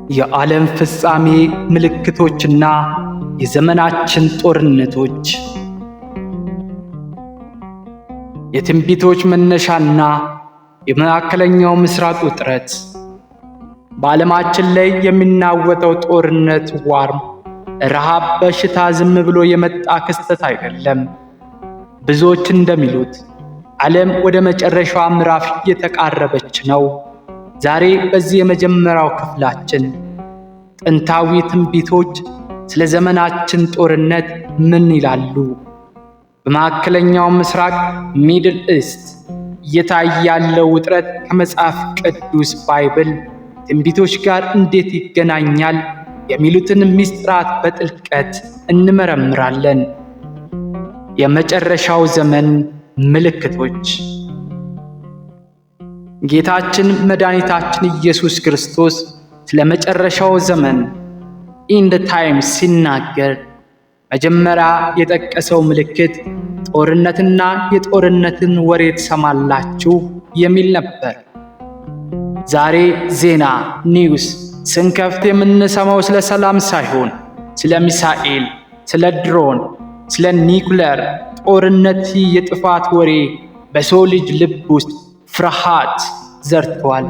የዓለም ፍጻሜ ምልክቶችና የዘመናችን ጦርነቶች። የትንቢቶች መነሻና የመካከለኛው ምስራቅ ውጥረት። በዓለማችን ላይ የሚናወጠው ጦርነት፣ ዋርም፣ ረሃብ፣ በሽታ ዝም ብሎ የመጣ ክስተት አይደለም። ብዙዎች እንደሚሉት ዓለም ወደ መጨረሻዋ ምዕራፍ እየተቃረበች ነው። ዛሬ በዚህ የመጀመሪያው ክፍላችን ጥንታዊ ትንቢቶች ስለ ዘመናችን ጦርነት ምን ይላሉ? በመካከለኛው ምስራቅ ሚድል ኢስት እየታየ ያለው ውጥረት ከመጽሐፍ ቅዱስ ባይብል ትንቢቶች ጋር እንዴት ይገናኛል? የሚሉትን ምስጢራት በጥልቀት እንመረምራለን። የመጨረሻው ዘመን ምልክቶች። ጌታችን መድኃኒታችን ኢየሱስ ክርስቶስ ስለ መጨረሻው ዘመን ኢንድ ታይም ሲናገር መጀመሪያ የጠቀሰው ምልክት ጦርነትና የጦርነትን ወሬ ትሰማላችሁ የሚል ነበር። ዛሬ ዜና ኒውስ ስንከፍት የምንሰማው ስለ ሰላም ሳይሆን ስለ ሚሳኤል፣ ስለ ድሮን፣ ስለ ኒኩለር ጦርነት የጥፋት ወሬ በሰው ልጅ ልብ ውስጥ ፍርሃት ዘርቷል።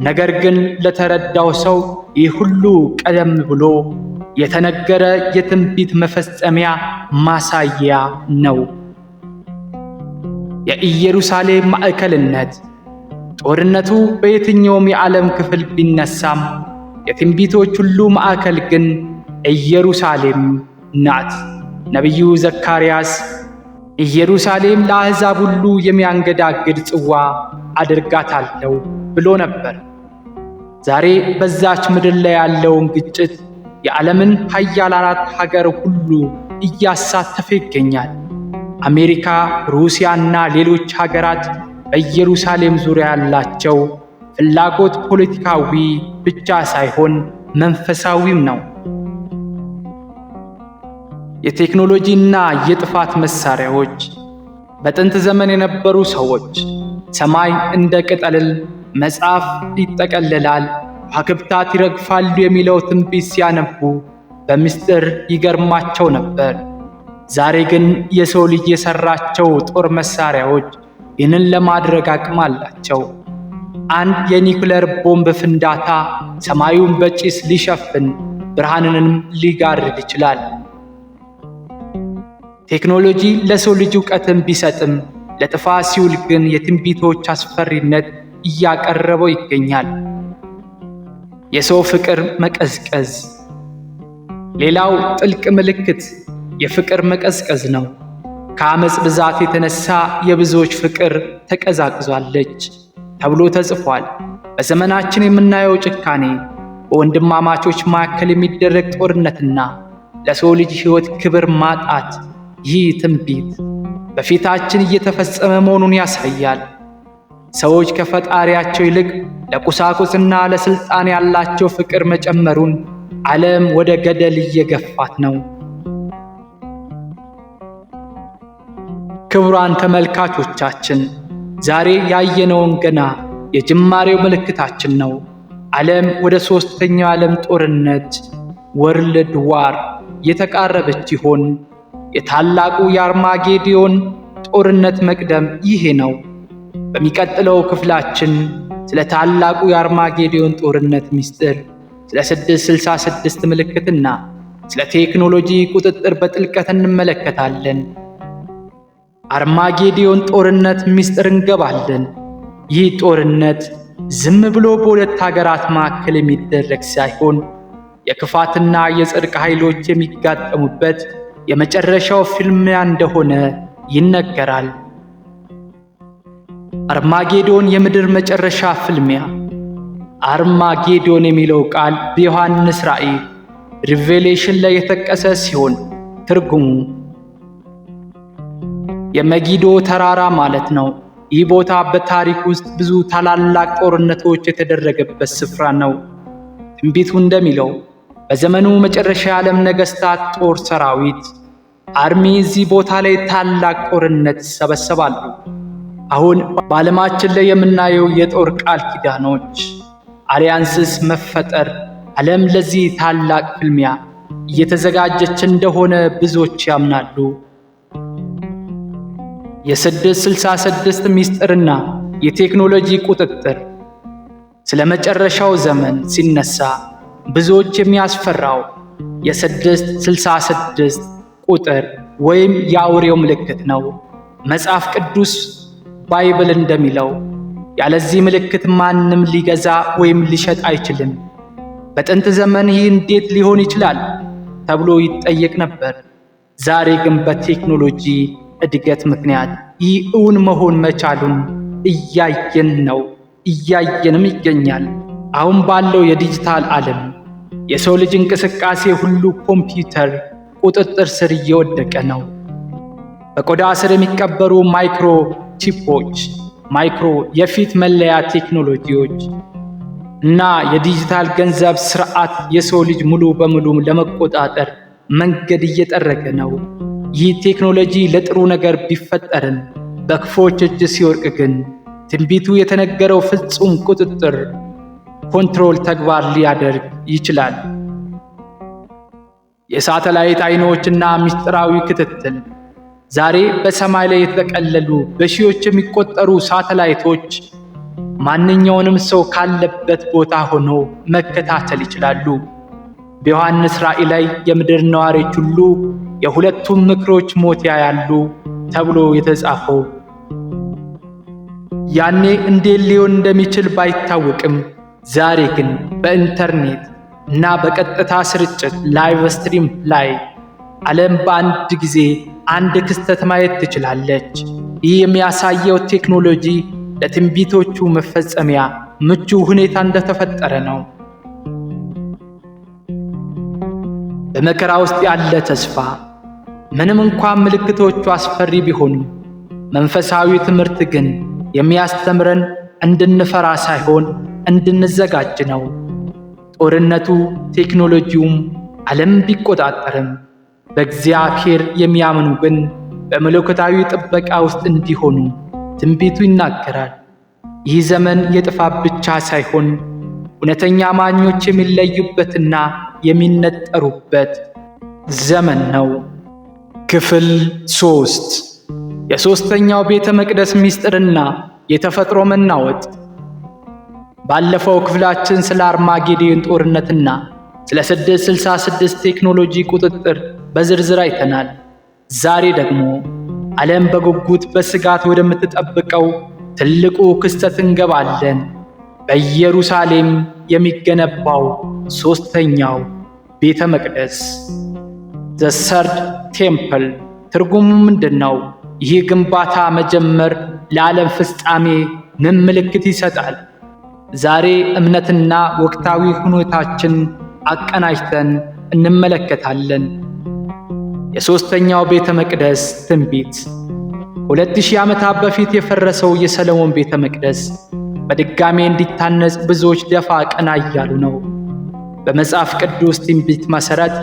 ነገር ግን ለተረዳው ሰው ይህ ሁሉ ቀደም ብሎ የተነገረ የትንቢት መፈጸሚያ ማሳያ ነው። የኢየሩሳሌም ማዕከልነት። ጦርነቱ በየትኛውም የዓለም ክፍል ቢነሳም የትንቢቶች ሁሉ ማዕከል ግን ኢየሩሳሌም ናት። ነቢዩ ዘካርያስ ኢየሩሳሌም ለአሕዛብ ሁሉ የሚያንገዳግድ ጽዋ አድርጋታለሁ ብሎ ነበር። ዛሬ በዛች ምድር ላይ ያለውን ግጭት የዓለምን ኃያላን ሀገር ሁሉ እያሳተፈ ይገኛል። አሜሪካ፣ ሩሲያና ሌሎች ሀገራት በኢየሩሳሌም ዙሪያ ያላቸው ፍላጎት ፖለቲካዊ ብቻ ሳይሆን መንፈሳዊም ነው። የቴክኖሎጂና የጥፋት መሳሪያዎች። በጥንት ዘመን የነበሩ ሰዎች ሰማይ እንደ ቅጠል መጽሐፍ ይጠቀለላል፣ ከዋክብታት ይረግፋሉ የሚለው ትንቢት ሲያነቡ በምስጢር ይገርማቸው ነበር። ዛሬ ግን የሰው ልጅ የሰራቸው ጦር መሳሪያዎች ይህንን ለማድረግ አቅም አላቸው። አንድ የኒኩለር ቦምብ ፍንዳታ ሰማዩን በጭስ ሊሸፍን ብርሃንንም ሊጋርድ ይችላል። ቴክኖሎጂ ለሰው ልጅ ዕውቀትን ቢሰጥም ለጥፋት ሲውል ግን የትንቢቶች አስፈሪነት እያቀረበው ይገኛል። የሰው ፍቅር መቀዝቀዝ። ሌላው ጥልቅ ምልክት የፍቅር መቀዝቀዝ ነው። ከአመፅ ብዛት የተነሳ የብዙዎች ፍቅር ተቀዛቅዟለች ተብሎ ተጽፏል። በዘመናችን የምናየው ጭካኔ፣ በወንድማማቾች መካከል የሚደረግ ጦርነትና ለሰው ልጅ ሕይወት ክብር ማጣት፣ ይህ ትንቢት በፊታችን እየተፈጸመ መሆኑን ያሳያል። ሰዎች ከፈጣሪያቸው ይልቅ ለቁሳቁስና ለስልጣን ያላቸው ፍቅር መጨመሩን ዓለም ወደ ገደል እየገፋት ነው። ክቡራን ተመልካቾቻችን፣ ዛሬ ያየነውን ገና የጅማሬው ምልክታችን ነው። ዓለም ወደ ሦስተኛው ዓለም ጦርነት ወርልድ ዋር የተቃረበች ይሆን? የታላቁ የአርማጌዲዮን ጦርነት መቅደም ይሄ ነው። በሚቀጥለው ክፍላችን ስለ ታላቁ የአርማጌዲዮን ጦርነት ምስጢር፣ ስለ 666 ምልክትና ስለ ቴክኖሎጂ ቁጥጥር በጥልቀት እንመለከታለን። አርማጌዲዮን ጦርነት ምስጢር እንገባለን። ይህ ጦርነት ዝም ብሎ በሁለት ሀገራት መካከል የሚደረግ ሳይሆን የክፋትና የጽድቅ ኃይሎች የሚጋጠሙበት የመጨረሻው ፍልሚያ እንደሆነ ይነገራል። አርማጌዶን የምድር መጨረሻ ፍልሚያ። አርማጌዶን የሚለው ቃል በዮሐንስ ራእይ ሪቬሌሽን ላይ የተጠቀሰ ሲሆን ትርጉሙ የመጊዶ ተራራ ማለት ነው። ይህ ቦታ በታሪክ ውስጥ ብዙ ታላላቅ ጦርነቶች የተደረገበት ስፍራ ነው። ትንቢቱ እንደሚለው በዘመኑ መጨረሻ የዓለም ነገሥታት ጦር ሰራዊት አርሚ እዚህ ቦታ ላይ ታላቅ ጦርነት ይሰበሰባሉ። አሁን በዓለማችን ላይ የምናየው የጦር ቃል ኪዳኖች አሊያንስስ መፈጠር ዓለም ለዚህ ታላቅ ፍልሚያ እየተዘጋጀች እንደሆነ ብዙዎች ያምናሉ። የ666 ምስጢርና የቴክኖሎጂ ቁጥጥር። ስለ መጨረሻው ዘመን ሲነሳ ብዙዎች የሚያስፈራው የ666 ቁጥር ወይም የአውሬው ምልክት ነው። መጽሐፍ ቅዱስ ባይብል እንደሚለው ያለዚህ ምልክት ማንም ሊገዛ ወይም ሊሸጥ አይችልም። በጥንት ዘመን ይህ እንዴት ሊሆን ይችላል ተብሎ ይጠየቅ ነበር። ዛሬ ግን በቴክኖሎጂ እድገት ምክንያት ይህ እውን መሆን መቻሉን እያየንም ይገኛል። አሁን ባለው የዲጂታል ዓለም የሰው ልጅ እንቅስቃሴ ሁሉ ኮምፒውተር ቁጥጥር ስር እየወደቀ ነው። በቆዳ ስር የሚቀበሩ ማይክሮ ቺፖች፣ የፊት መለያ ቴክኖሎጂዎች እና የዲጂታል ገንዘብ ስርዓት የሰው ልጅ ሙሉ በሙሉ ለመቆጣጠር መንገድ እየጠረገ ነው። ይህ ቴክኖሎጂ ለጥሩ ነገር ቢፈጠርም በክፎች እጅ ሲወርቅ ግን ትንቢቱ የተነገረው ፍጹም ቁጥጥር ኮንትሮል ተግባር ሊያደርግ ይችላል። የሳተላይት አይኖችና ምስጢራዊ ክትትል። ዛሬ በሰማይ ላይ የተጠቀለሉ በሺዎች የሚቆጠሩ ሳተላይቶች ማንኛውንም ሰው ካለበት ቦታ ሆኖ መከታተል ይችላሉ። በዮሐንስ ራእይ ላይ የምድር ነዋሪዎች ሁሉ የሁለቱም ምክሮች ሞት ያያሉ ተብሎ የተጻፈው ያኔ እንዴት ሊሆን እንደሚችል ባይታወቅም ዛሬ ግን በኢንተርኔት እና በቀጥታ ስርጭት ላይቭ ስትሪም ላይ ዓለም በአንድ ጊዜ አንድ ክስተት ማየት ትችላለች። ይህ የሚያሳየው ቴክኖሎጂ ለትንቢቶቹ መፈጸሚያ ምቹ ሁኔታ እንደተፈጠረ ነው። በመከራ ውስጥ ያለ ተስፋ። ምንም እንኳን ምልክቶቹ አስፈሪ ቢሆኑም መንፈሳዊ ትምህርት ግን የሚያስተምረን እንድንፈራ ሳይሆን እንድንዘጋጅ ነው። ጦርነቱ፣ ቴክኖሎጂውም ዓለም ቢቆጣጠርም በእግዚአብሔር የሚያምኑ ግን በመለኮታዊ ጥበቃ ውስጥ እንዲሆኑ ትንቢቱ ይናገራል። ይህ ዘመን የጥፋት ብቻ ሳይሆን እውነተኛ አማኞች የሚለዩበትና የሚነጠሩበት ዘመን ነው። ክፍል 3 የሦስተኛው ቤተ መቅደስ ምስጢርና የተፈጥሮ መናወጥ። ባለፈው ክፍላችን ስለ አርማጌዶን ጦርነትና ስለ 666 ቴክኖሎጂ ቁጥጥር በዝርዝር አይተናል። ዛሬ ደግሞ ዓለም በጉጉት በስጋት ወደምትጠብቀው ትልቁ ክስተት እንገባለን። በኢየሩሳሌም የሚገነባው ሦስተኛው ቤተ መቅደስ። ዘ ሰርድ ቴምፕል ትርጉሙ ምንድነው? ይህ ግንባታ መጀመር ለዓለም ፍጻሜ ምን ምልክት ይሰጣል? ዛሬ እምነትና ወቅታዊ ሁኔታችን አቀናጅተን እንመለከታለን። የሦስተኛው ቤተ መቅደስ ትንቢት። 2000 ዓመታት በፊት የፈረሰው የሰሎሞን ቤተ መቅደስ በድጋሜ እንዲታነጽ ብዙዎች ደፋ ቀና እያሉ ነው። በመጽሐፍ ቅዱስ ትንቢት መሠረት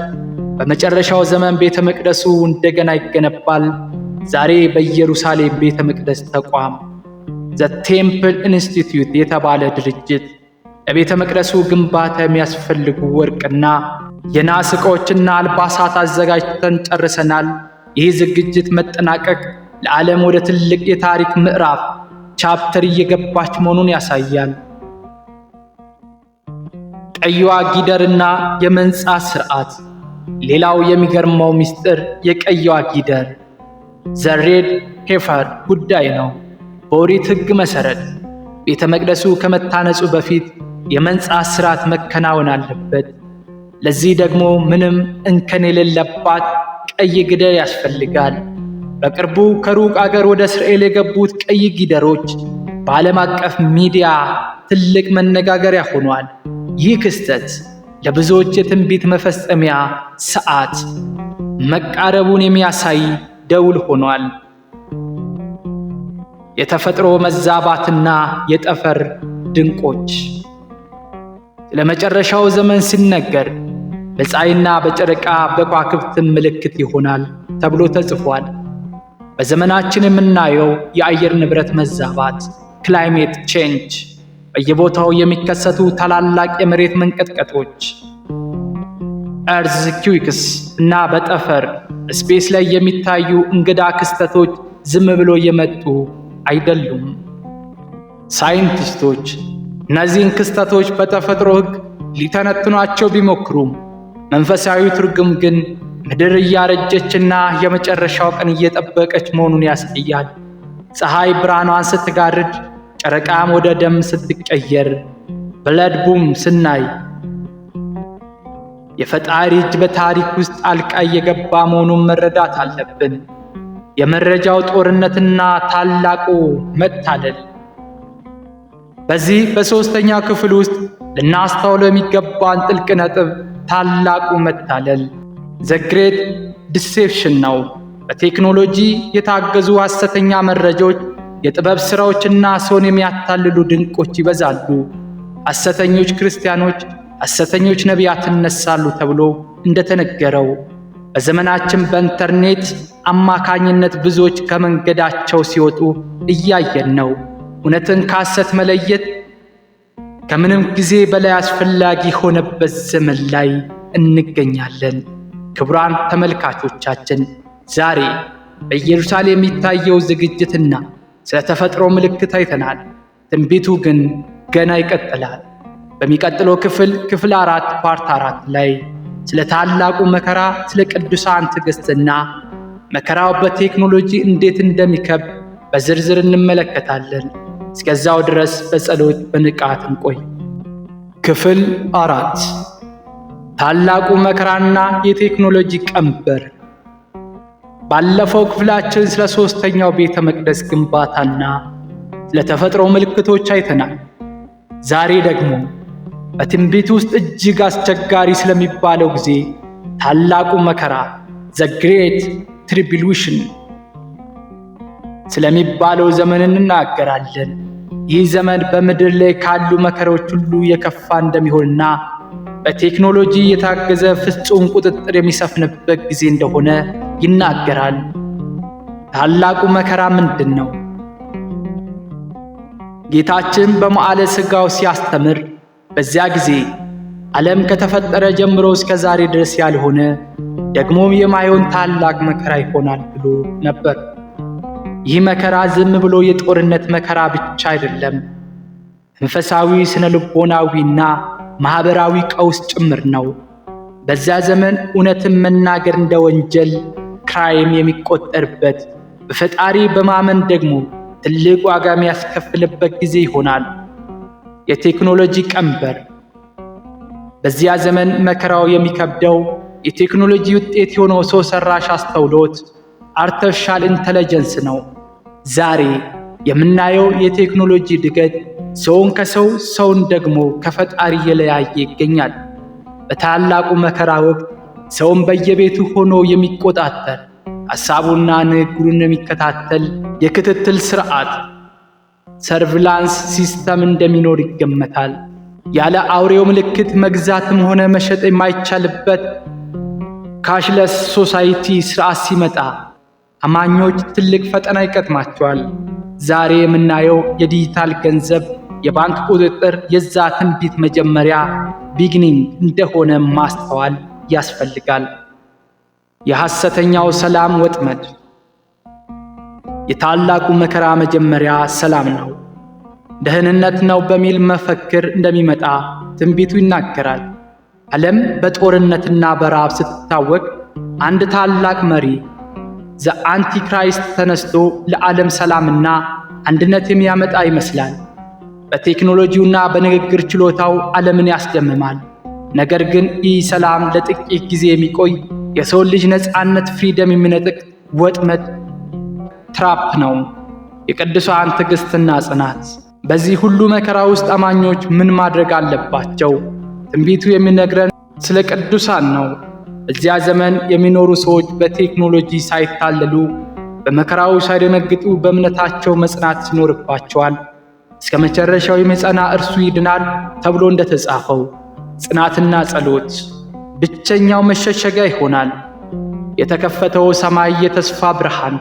በመጨረሻው ዘመን ቤተ መቅደሱ እንደገና ይገነባል። ዛሬ በኢየሩሳሌም ቤተ መቅደስ ተቋም ዘ ቴምፕል ኢንስቲትዩት የተባለ ድርጅት ለቤተ መቅደሱ ግንባታ የሚያስፈልጉ ወርቅና የናስ ዕቃዎችና አልባሳት አዘጋጅተን ጨርሰናል። ይህ ዝግጅት መጠናቀቅ ለዓለም ወደ ትልቅ የታሪክ ምዕራፍ ቻፕተር እየገባች መሆኑን ያሳያል። ቀይዋ ጊደርና የመንጻት ሥርዓት። ሌላው የሚገርመው ምስጢር የቀይዋ ጊደር ዘ ሬድ ሄፈር ጉዳይ ነው። በኦሪት ሕግ መሠረት ቤተ መቅደሱ ከመታነጹ በፊት የመንጻት ሥርዓት መከናወን አለበት። ለዚህ ደግሞ ምንም እንከን የሌለባት ቀይ ጊደር ያስፈልጋል። በቅርቡ ከሩቅ አገር ወደ እስራኤል የገቡት ቀይ ጊደሮች በዓለም አቀፍ ሚዲያ ትልቅ መነጋገሪያ ሆኗል። ይህ ክስተት ለብዙዎች የትንቢት መፈጸሚያ ሰዓት መቃረቡን የሚያሳይ ደውል ሆኗል። የተፈጥሮ መዛባትና የጠፈር ድንቆች። ስለ መጨረሻው ዘመን ሲነገር በፀሐይና በጨረቃ በከዋክብትም ምልክት ይሆናል ተብሎ ተጽፏል። በዘመናችን የምናየው የአየር ንብረት መዛባት ክላይሜት ቼንጅ በየቦታው የሚከሰቱ ታላላቅ የመሬት መንቀጥቀጦች ኤርዝኩዊክስ እና በጠፈር ስፔስ ላይ የሚታዩ እንግዳ ክስተቶች ዝም ብሎ የመጡ አይደሉም። ሳይንቲስቶች እነዚህን ክስተቶች በተፈጥሮ ሕግ ሊተነትኗቸው ቢሞክሩም መንፈሳዊ ትርጉም ግን ምድር እያረጀችና የመጨረሻው ቀን እየጠበቀች መሆኑን ያሳያል። ፀሐይ ብርሃኗን ስትጋርድ፣ ጨረቃም ወደ ደም ስትቀየር፣ ብለድ ቡም ስናይ የፈጣሪ እጅ በታሪክ ውስጥ ጣልቃ እየገባ መሆኑን መረዳት አለብን። የመረጃው ጦርነትና ታላቁ መታለል። በዚህ በሦስተኛው ክፍል ውስጥ ልናስተውለው የሚገባን ጥልቅ ነጥብ ታላቁ መታለል ዘ ግሬት ዲሴፕሽን ነው። በቴክኖሎጂ የታገዙ ሐሰተኛ መረጃዎች፣ የጥበብ ሥራዎችና ሰውን የሚያታልሉ ድንቆች ይበዛሉ። ሐሰተኞች ክርስቲያኖች፣ ሐሰተኞች ነቢያት ይነሳሉ ተብሎ እንደተነገረው በዘመናችን በኢንተርኔት አማካኝነት ብዙዎች ከመንገዳቸው ሲወጡ እያየን ነው። እውነትን ከሐሰት መለየት ከምንም ጊዜ በላይ አስፈላጊ የሆነበት ዘመን ላይ እንገኛለን። ክቡራን ተመልካቾቻችን፣ ዛሬ በኢየሩሳሌም የሚታየው ዝግጅትና ስለ ተፈጥሮ ምልክት አይተናል። ትንቢቱ ግን ገና ይቀጥላል። በሚቀጥለው ክፍል 4 ፓርት 4 ላይ ስለ ታላቁ መከራ፣ ስለ ቅዱሳን ትዕግስትና መከራው በቴክኖሎጂ እንዴት እንደሚከብ በዝርዝር እንመለከታለን። እስከዛው ድረስ በጸሎት በንቃት እንቆይ። ክፍል 4 ታላቁ መከራና የቴክኖሎጂ ቀንበር። ባለፈው ክፍላችን ስለ ሦስተኛው ቤተ መቅደስ ግንባታና ስለ ተፈጥሮ ምልክቶች አይተናል። ዛሬ ደግሞ በትንቢት ውስጥ እጅግ አስቸጋሪ ስለሚባለው ጊዜ ታላቁ መከራ ዘ ግሬት ትሪቢዩሽን ስለሚባለው ዘመን እንናገራለን። ይህ ዘመን በምድር ላይ ካሉ መከራዎች ሁሉ የከፋ እንደሚሆንና በቴክኖሎጂ የታገዘ ፍጹም ቁጥጥር የሚሰፍንበት ጊዜ እንደሆነ ይናገራል። ታላቁ መከራ ምንድን ነው? ጌታችን በመዋዕለ ሥጋው ሲያስተምር በዚያ ጊዜ ዓለም ከተፈጠረ ጀምሮ እስከ ዛሬ ድረስ ያልሆነ ደግሞም የማይሆን ታላቅ መከራ ይሆናል ብሎ ነበር። ይህ መከራ ዝም ብሎ የጦርነት መከራ ብቻ አይደለም፣ መንፈሳዊ፣ ስነ ልቦናዊና ማህበራዊ ቀውስ ጭምር ነው። በዚያ ዘመን እውነትን መናገር እንደ ወንጀል ክራይም የሚቆጠርበት፣ በፈጣሪ በማመን ደግሞ ትልቅ ዋጋ የሚያስከፍልበት ጊዜ ይሆናል። የቴክኖሎጂ ቀንበር። በዚያ ዘመን መከራው የሚከብደው የቴክኖሎጂ ውጤት የሆነው ሰው ሰራሽ አስተውሎት አርቲፊሻል ኢንተለጀንስ ነው። ዛሬ የምናየው የቴክኖሎጂ እድገት ሰውን ከሰው፣ ሰውን ደግሞ ከፈጣሪ እየለያየ ይገኛል። በታላቁ መከራ ወቅት ሰውን በየቤቱ ሆኖ የሚቆጣጠር፣ ሐሳቡና ንግግሩን የሚከታተል የክትትል ስርዓት ሰርቪላንስ ሲስተም እንደሚኖር ይገመታል። ያለ አውሬው ምልክት መግዛትም ሆነ መሸጥ የማይቻልበት ካሽለስ ሶሳይቲ ስርዓት ሲመጣ አማኞች ትልቅ ፈተና ይገጥማቸዋል። ዛሬ የምናየው የዲጂታል ገንዘብ፣ የባንክ ቁጥጥር የዛ ትንቢት መጀመሪያ ቢግኒንግ እንደሆነ ማስተዋል ያስፈልጋል። የሐሰተኛው ሰላም ወጥመድ። የታላቁ መከራ መጀመሪያ ሰላም ነው፣ ደህንነት ነው በሚል መፈክር እንደሚመጣ ትንቢቱ ይናገራል። ዓለም በጦርነትና በረሃብ ስትታወቅ አንድ ታላቅ መሪ ዘ አንቲክራይስት ተነስቶ ለዓለም ሰላምና አንድነት የሚያመጣ ይመስላል። በቴክኖሎጂውና በንግግር ችሎታው ዓለምን ያስደምማል። ነገር ግን ይህ ሰላም ለጥቂት ጊዜ የሚቆይ የሰው ልጅ ነፃነት ፍሪደም የሚነጥቅ ወጥመድ ትራፕ ነው። የቅዱሳን ትዕግስትና ጽናት። በዚህ ሁሉ መከራ ውስጥ አማኞች ምን ማድረግ አለባቸው? ትንቢቱ የሚነግረን ስለ ቅዱሳን ነው። በዚያ ዘመን የሚኖሩ ሰዎች በቴክኖሎጂ ሳይታለሉ፣ በመከራው ሳይደነግጡ በእምነታቸው መጽናት ይኖርባቸዋል። እስከ መጨረሻው የሚጸና እርሱ ይድናል ተብሎ እንደተጻፈው ጽናትና ጸሎት ብቸኛው መሸሸጊያ ይሆናል። የተከፈተው ሰማይ የተስፋ ብርሃን።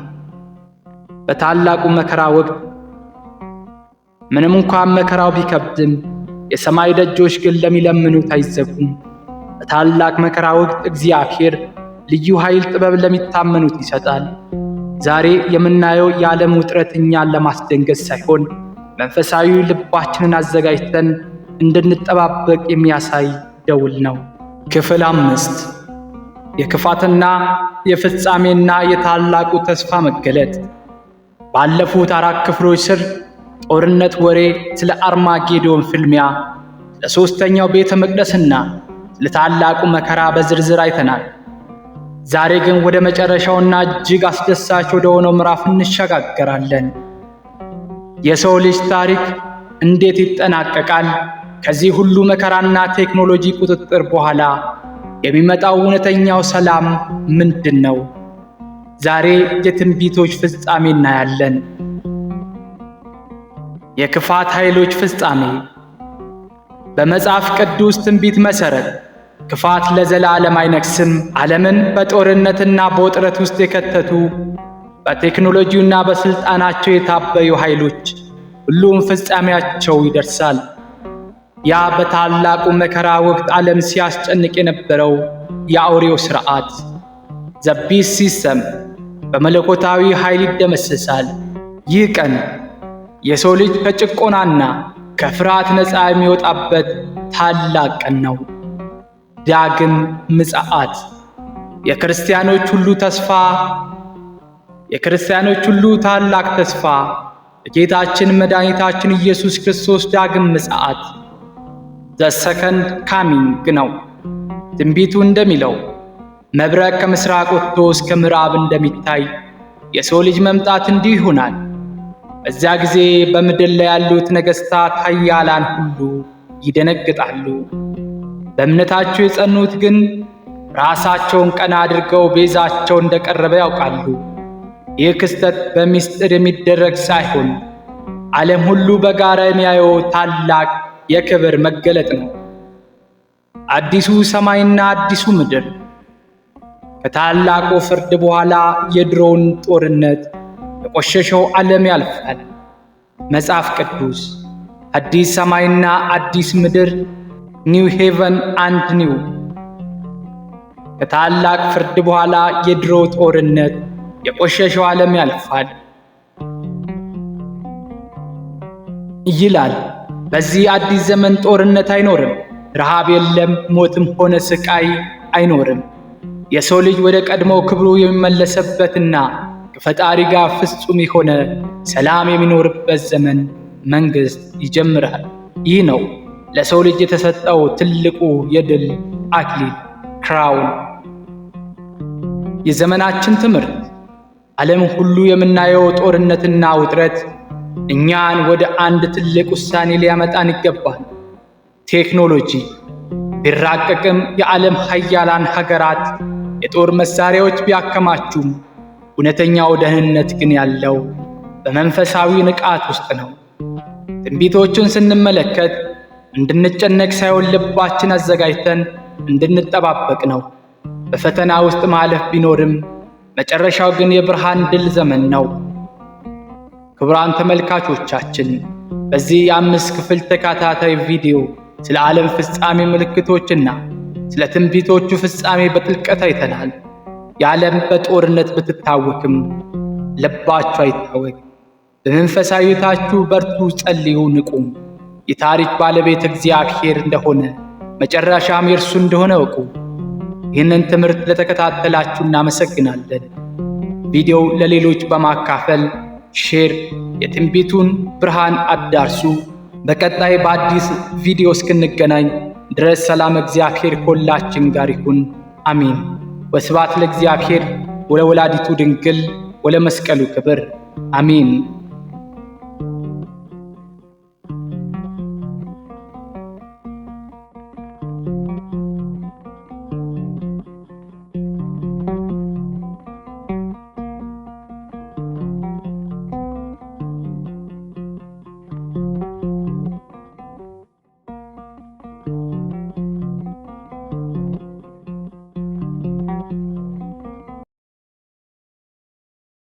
በታላቁ መከራ ወቅት ምንም እንኳን መከራው ቢከብድም የሰማይ ደጆች ግን ለሚለምኑት አይዘጉም። በታላቅ መከራ ወቅት እግዚአብሔር ልዩ ኃይል፣ ጥበብ ለሚታመኑት ይሰጣል። ዛሬ የምናየው የዓለም ውጥረት እኛን ለማስደንገጥ ሳይሆን መንፈሳዊ ልባችንን አዘጋጅተን እንድንጠባበቅ የሚያሳይ ደውል ነው። ክፍል 5 የክፋትና የፍጻሜና የታላቁ ተስፋ መገለጥ። ባለፉት 4 ክፍሎች ስር ጦርነት ወሬ፣ ስለ አርማጌዶን ፍልሚያ፣ ስለ ሦስተኛው ቤተ መቅደስና ስለ ታላቁ መከራ በዝርዝር አይተናል። ዛሬ ግን ወደ መጨረሻውና እጅግ አስደሳች ወደ ሆነው ምዕራፍ እንሸጋገራለን። የሰው ልጅ ታሪክ እንዴት ይጠናቀቃል? ከዚህ ሁሉ መከራና ቴክኖሎጂ ቁጥጥር በኋላ የሚመጣው እውነተኛው ሰላም ምንድን ነው? ዛሬ የትንቢቶች ፍጻሜ እናያለን። የክፋት ኃይሎች ፍጻሜ። በመጽሐፍ ቅዱስ ትንቢት መሠረት ክፋት ለዘላለም አይነግስም። ዓለምን በጦርነትና በውጥረት ውስጥ የከተቱ በቴክኖሎጂውና በሥልጣናቸው የታበዩ ኃይሎች ሁሉም ፍጻሜያቸው ይደርሳል። ያ በታላቁ መከራ ወቅት ዓለም ሲያስጨንቅ የነበረው የአውሬው ሥርዓት ዘ ቢስት ሲስተም በመለኮታዊ ኃይል ይደመሰሳል። ይህ ቀን የሰው ልጅ ከጭቆናና ከፍርሃት ነፃ የሚወጣበት ታላቅ ቀን ነው። ዳግም ምጽአት። የክርስቲያኖች ሁሉ ታላቅ ተስፋ የጌታችን መድኃኒታችን ኢየሱስ ክርስቶስ ዳግም ምጽአት ዘ ሰከንድ ካሚንግ ነው። ትንቢቱ እንደሚለው መብረቅ ከምሥራቅ ወጥቶ እስከ ምዕራብ እንደሚታይ የሰው ልጅ መምጣት እንዲሁ ይሆናል። በዚያ ጊዜ በምድር ላይ ያሉት ነገሥታት ኃያላን ሁሉ ይደነግጣሉ። በእምነታቸው የጸኑት ግን ራሳቸውን ቀና አድርገው ቤዛቸው እንደቀረበ ያውቃሉ። ይህ ክስተት በምስጢር የሚደረግ ሳይሆን ዓለም ሁሉ በጋራ የሚያየው ታላቅ የክብር መገለጥ ነው። አዲሱ ሰማይና አዲሱ ምድር። ከታላቁ ፍርድ በኋላ የድሮውን ጦርነት የቆሸሸው ዓለም ያልፋል። መጽሐፍ ቅዱስ አዲስ ሰማይና አዲስ ምድር ኒው ሄቨን አንድ ኒው። ከታላቅ ፍርድ በኋላ የድሮ ጦርነት የቆሸሸው ዓለም ያልፋል ይላል። በዚህ አዲስ ዘመን ጦርነት አይኖርም። ረሃብ የለም፣ ሞትም ሆነ ስቃይ አይኖርም። የሰው ልጅ ወደ ቀድሞው ክብሩ የሚመለስበትና ከፈጣሪ ጋር ፍጹም የሆነ ሰላም የሚኖርበት ዘመን መንግሥት ይጀምራል። ይህ ነው ለሰው ልጅ የተሰጠው ትልቁ የድል አክሊል ክራውን። የዘመናችን ትምህርት። ዓለም ሁሉ የምናየው ጦርነትና ውጥረት እኛን ወደ አንድ ትልቅ ውሳኔ ሊያመጣን ይገባል። ቴክኖሎጂ ቢራቀቅም የዓለም ኃያላን ሀገራት የጦር መሳሪያዎች ቢያከማቹም እውነተኛው ደህንነት ግን ያለው በመንፈሳዊ ንቃት ውስጥ ነው። ትንቢቶቹን ስንመለከት እንድንጨነቅ ሳይሆን ልባችን አዘጋጅተን እንድንጠባበቅ ነው። በፈተና ውስጥ ማለፍ ቢኖርም መጨረሻው ግን የብርሃን ድል ዘመን ነው። ክቡራን ተመልካቾቻችን በዚህ የ5 ክፍል ተከታታይ ቪዲዮ ስለ ዓለም ፍጻሜ ምልክቶችና ስለ ትንቢቶቹ ፍጻሜ በጥልቀት አይተናል። የዓለም በጦርነት ብትታወክም ልባችሁ አይታወክ። በመንፈሳዊታችሁ በርቱ፣ ጸልዩ፣ ንቁ። የታሪክ ባለቤት እግዚአብሔር እንደሆነ መጨረሻም የእርሱ እንደሆነ እወቁ። ይህንን ትምህርት ለተከታተላችሁ እናመሰግናለን። ቪዲዮው ለሌሎች በማካፈል ሼር፣ የትንቢቱን ብርሃን አዳርሱ። በቀጣይ በአዲስ ቪዲዮ እስክንገናኝ ድረስ ሰላም እግዚአብሔር ከሁላችን ጋር ይሁን። አሜን። ወስብሐት ለእግዚአብሔር ወለወላዲቱ ድንግል ወለመስቀሉ ክብር። አሜን።